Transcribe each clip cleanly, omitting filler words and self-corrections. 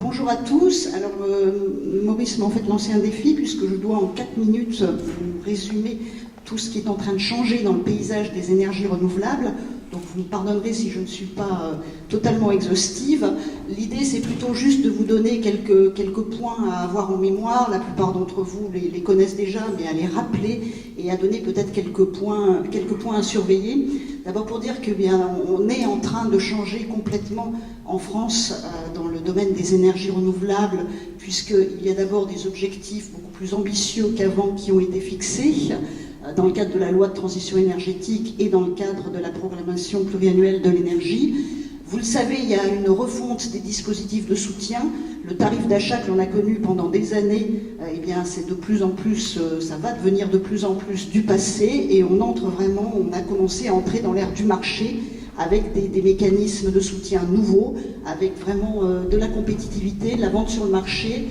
Bonjour à tous. Alors, Maurice m'a en fait lancé un défi puisque je dois en 4 minutes vous résumer tout ce qui est en train de changer dans le paysage des énergies renouvelables. Donc vous me pardonnerez si je ne suis pas totalement exhaustive. L'idée, c'est plutôt juste de vous donner quelques points à avoir en mémoire. La plupart d'entre vous les connaissent déjà, mais à les rappeler et à donner peut-être quelques points à surveiller. D'abord pour dire que on est en train de changer complètement en France dans le domaine des énergies renouvelables, puisqu'il y a d'abord des objectifs beaucoup plus ambitieux qu'avant qui ont été fixés dans le cadre de la loi de transition énergétique et dans le cadre de la programmation pluriannuelle de l'énergie. Vous le savez, il y a une refonte des dispositifs de soutien. Le tarif d'achat que l'on a connu pendant des années, c'est de plus en plus, ça va devenir de plus en plus du passé, et on a commencé à entrer dans l'ère du marché avec des mécanismes de soutien nouveaux, avec vraiment de la compétitivité, de la vente sur le marché,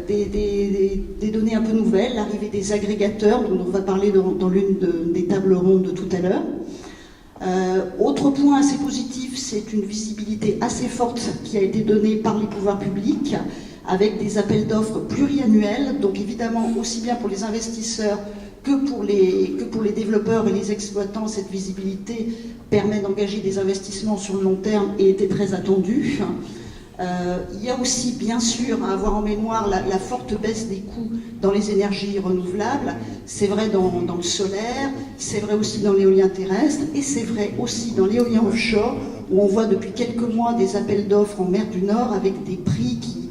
des données un peu nouvelles, l'arrivée des agrégateurs, dont on va parler dans l'une des tables rondes de tout à l'heure. Autre point assez positif, c'est une visibilité assez forte qui a été donnée par les pouvoirs publics, avec des appels d'offres pluriannuels, donc évidemment aussi bien pour les investisseurs que pour les développeurs et les exploitants. Cette visibilité permet d'engager des investissements sur le long terme et était très attendue. Il y a aussi, bien sûr, à avoir en mémoire la forte baisse des coûts dans les énergies renouvelables. C'est vrai dans le solaire, c'est vrai aussi dans l'éolien terrestre, et c'est vrai aussi dans l'éolien offshore, où on voit depuis quelques mois des appels d'offres en mer du Nord avec des prix qui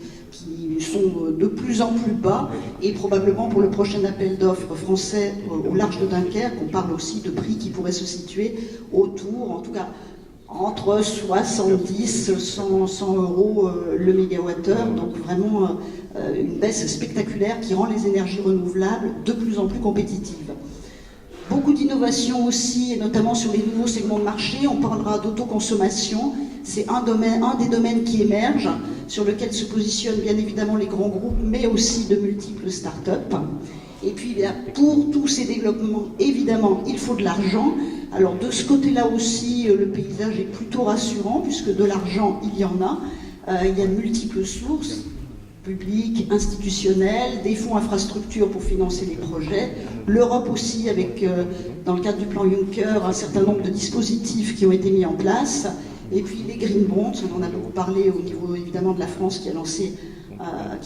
sont de plus en plus bas, et probablement pour le prochain appel d'offres français au large de Dunkerque, on parle aussi de prix qui pourraient se situer autour, en tout cas, entre 70 et 100 euros le mégawattheure, donc vraiment une baisse spectaculaire qui rend les énergies renouvelables de plus en plus compétitives. Beaucoup d'innovations aussi, et notamment sur les nouveaux segments de marché. On parlera d'autoconsommation. C'est un des domaines qui émergent, sur lequel se positionnent bien évidemment les grands groupes, mais aussi de multiples start-up. Et puis, pour tous ces développements, évidemment, il faut de l'argent. Alors, de ce côté-là aussi, le paysage est plutôt rassurant, puisque de l'argent, il y en a. Il y a de multiples sources, publiques, institutionnelles, des fonds infrastructures pour financer les projets. L'Europe aussi, avec, dans le cadre du plan Juncker, un certain nombre de dispositifs qui ont été mis en place. Et puis, les green bonds, on en a beaucoup parlé au niveau, évidemment, de la France qui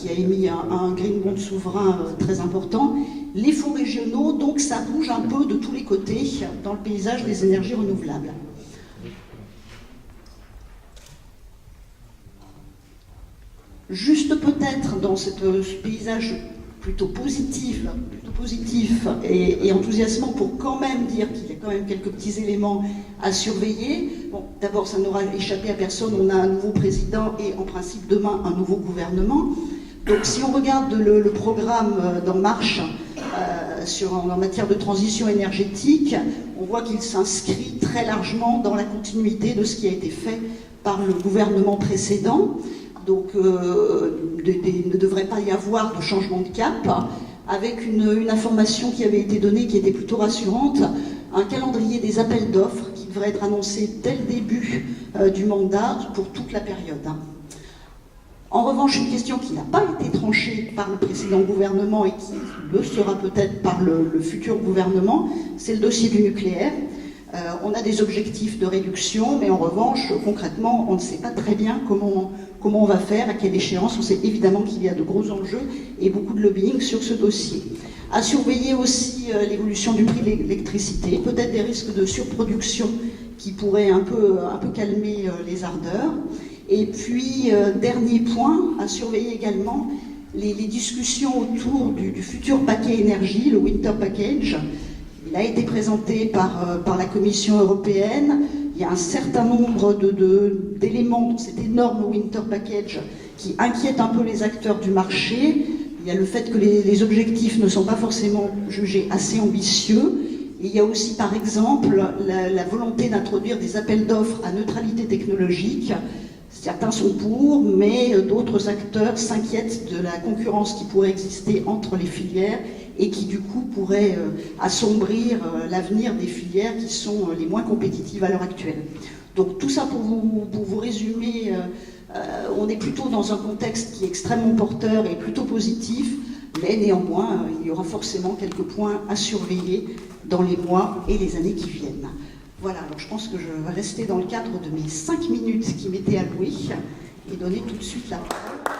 a émis un green bond souverain très important. Les fonds régionaux, donc ça bouge un peu de tous les côtés dans le paysage des énergies renouvelables. Juste peut-être dans ce paysage plutôt positif et enthousiasmant, pour quand même dire qu'il y a quand même quelques petits éléments à surveiller. Bon, d'abord, ça n'aura échappé à personne, on a un nouveau président et en principe demain un nouveau gouvernement. Donc si on regarde le programme d'En Marche en matière de transition énergétique, on voit qu'il s'inscrit très largement dans la continuité de ce qui a été fait par le gouvernement précédent. Donc il ne devrait pas y avoir de changement de cap, avec une information qui avait été donnée qui était plutôt rassurante, un calendrier des appels d'offres qui devrait être annoncé dès le début du mandat pour toute la période. En revanche, une question qui n'a pas été tranchée par le précédent gouvernement et qui le sera peut-être par le futur gouvernement, c'est le dossier du nucléaire. On a des objectifs de réduction, mais en revanche, concrètement, on ne sait pas très bien comment on va faire, à quelle échéance. On sait évidemment qu'il y a de gros enjeux et beaucoup de lobbying sur ce dossier. À surveiller aussi l'évolution du prix de l'électricité, peut-être des risques de surproduction qui pourraient un peu calmer les ardeurs. Et puis, dernier point, à surveiller également les discussions autour du futur paquet énergie, le Winter Package. Il a été présenté par la Commission européenne. Il y a un certain nombre d'éléments dans cet énorme Winter Package qui inquiètent un peu les acteurs du marché. Il y a le fait que les objectifs ne sont pas forcément jugés assez ambitieux. Et il y a aussi, par exemple, la volonté d'introduire des appels d'offres à neutralité technologique. Certains sont pour, mais d'autres acteurs s'inquiètent de la concurrence qui pourrait exister entre les filières et qui du coup pourrait assombrir l'avenir des filières qui sont les moins compétitives à l'heure actuelle. Donc tout ça pour vous résumer On est plutôt dans un contexte qui est extrêmement porteur et plutôt positif, mais néanmoins, il y aura forcément quelques points à surveiller dans les mois et les années qui viennent. Voilà, alors je pense que je vais rester dans le cadre de mes 5 minutes qui m'étaient allouées et donner tout de suite la parole.